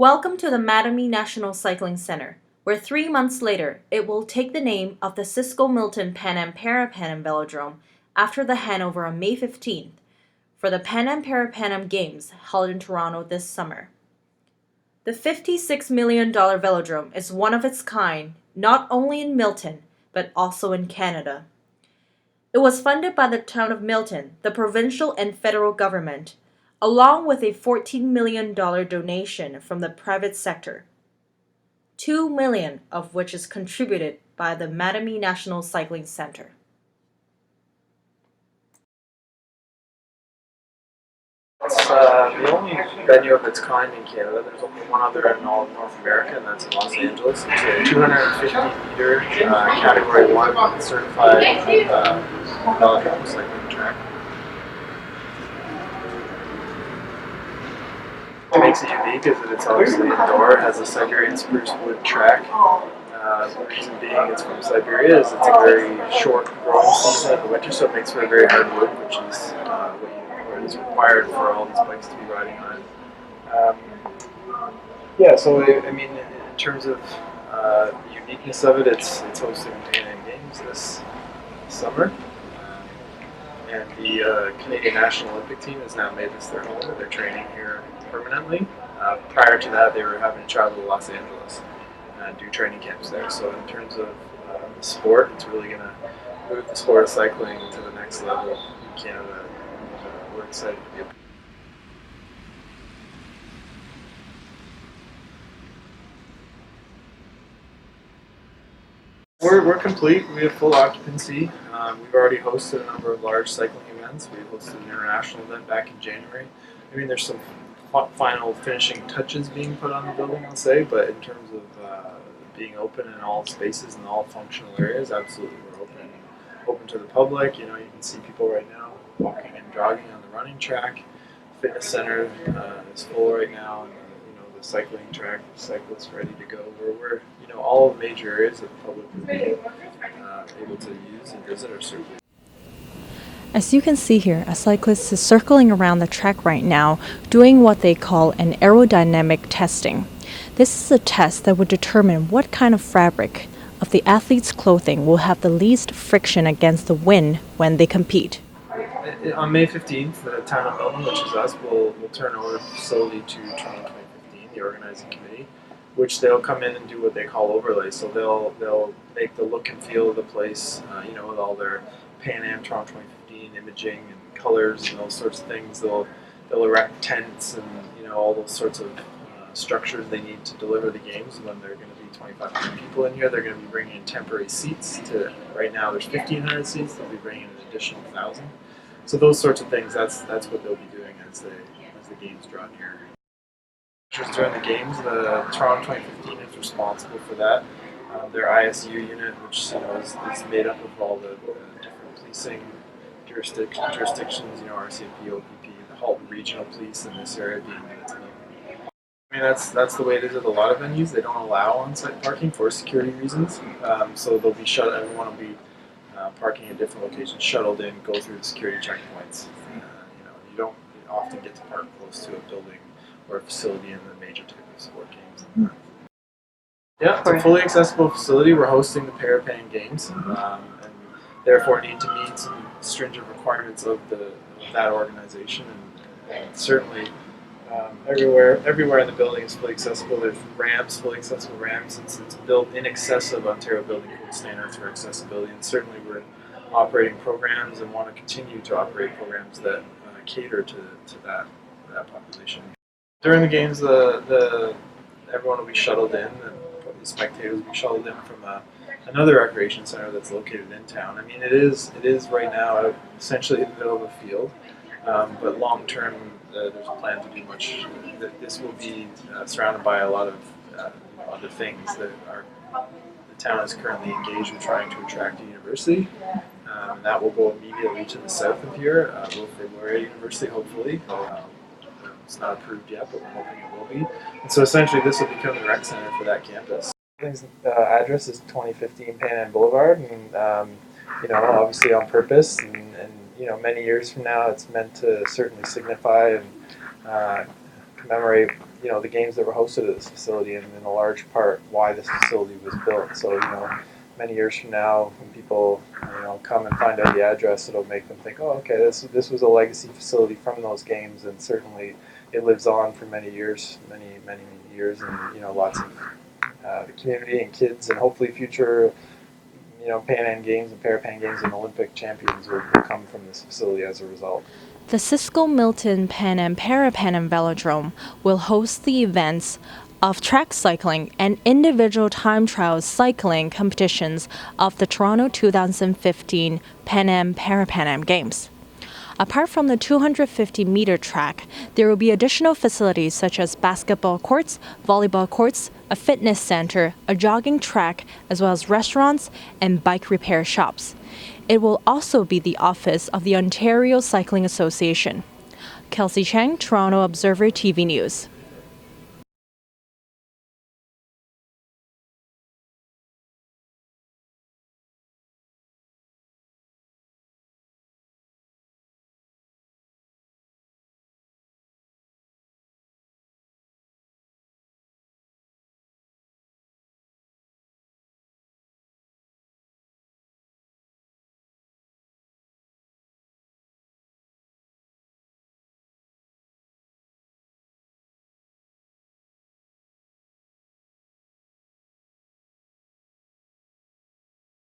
Welcome to the Mattamy National Cycling Center, where 3 months later it will take the name of the Cisco Milton Panam Parapan Velodrome after the handover on May 15th for the Parapan Games held in Toronto this summer. The $56 million velodrome is one of its kind not only in Milton but also in Canada. It was funded by the town of Milton, the provincial and federal government, along with a $14 million donation from the private sector, $2 million of which is contributed by the Mattamy National Cycling Center. It's the only venue of its kind in Canada. There's only one other in all of North America, and that's in Los Angeles. It's a 250-meter Category 1 certified velodrome cycling track. What makes it unique is that it's obviously indoor. It has a Siberian spruce wood track. The reason being it's from Siberia is it's a very short growing season in the winter, so it makes for a very hard wood, which is what is required for all these bikes to be riding on. So I mean, in terms of the uniqueness of it, it's hosting the Pan Am Games this summer. And the Canadian National Olympic team has now made this their home. They're training here permanently. Prior to that, they were having to travel to Los Angeles and do training camps there. So in terms of the sport, it's really going to move the sport of cycling to the next level in Canada. And we're excited to be able to. We're complete. We have full occupancy. We've already hosted a number of large cycling events. We hosted an international event back in January. I mean, there's some final finishing touches being put on the building, I'll say, but in terms of being open in all spaces and all functional areas, absolutely we're open to the public. You can see people right now walking and jogging on the running track. Fitness center is full right now, and the cycling track, the cyclists ready to go. We're all major areas that the public would be able to use and visit are certainly. As you can see here, a cyclist is circling around the track right now, doing what they call an aerodynamic testing. This is a test that would determine what kind of fabric of the athlete's clothing will have the least friction against the wind when they compete. On May 15th, the town of Milton, which is us, will turn over the facility to Toronto 2015, the organizing committee, which they'll come in and do what they call overlays. So they'll make the look and feel of the place, with all their Pan Am Toronto 2015 imaging and colors and those sorts of things. They'll erect tents and all those sorts of structures they need to deliver the games. When they're going to be 2,500 people in here, they're going to be bringing in temporary seats. Right now there's 1,500 seats. They'll be bringing in an additional 1,000. So those sorts of things. That's what they'll be doing as the games draw near. During the games, the Toronto 2015 is responsible for that. Their ISU unit, which is made up of all the different policing jurisdictions, RCMP, OPP, the Halton Regional Police in this area being Milton. I mean, that's the way it is at a lot of venues. They don't allow on-site parking for security reasons, so they'll be shut. Everyone will be parking at different locations, shuttled in, go through the security checkpoints. You don't often get to park close to a building or a facility in the major type of sport games. Yeah, it's a fully accessible facility. We're hosting the Parapan Games, and therefore need to meet some stringent requirements of that organization. And certainly, everywhere in the building is fully accessible. There's fully accessible ramps. It's built in excess of Ontario Building Code standards for accessibility, and certainly we're operating programs and want to continue to operate programs that cater to that population. During the games, everyone will be shuttled in, and the spectators will be shuttled in from another recreation center that's located in town. I mean, it is right now essentially in the middle of a field, but long term, there's a plan to do much. This will be surrounded by a lot of other things that the town is currently engaged with trying to attract a university. And that will go immediately to the south of here, Wilfrid Laurier University, hopefully. It's not approved yet, but we're hoping it will be. And so essentially this will become the rec center for that campus. The address is 2015 Pan Am Boulevard, and obviously on purpose, and many years from now it's meant to certainly signify and commemorate the games that were hosted at this facility, and in a large part why this facility was built. So many years from now, when people come and find out the address, it'll make them think, oh, okay, this was a legacy facility from those games, and certainly it lives on for many years, many years, and lots of the community and kids, and hopefully future Pan Am Games and Parapan Games and Olympic champions will come from this facility as a result. The Cisco Milton Panam Parapan Velodrome will host the events of track cycling and individual time trial cycling competitions of the Toronto 2015 Pan Am Parapan Games. Apart from the 250-meter track, there will be additional facilities such as basketball courts, volleyball courts, a fitness center, a jogging track, as well as restaurants and bike repair shops. It will also be the office of the Ontario Cycling Association. Kelsey Chang, Toronto Observer TV News.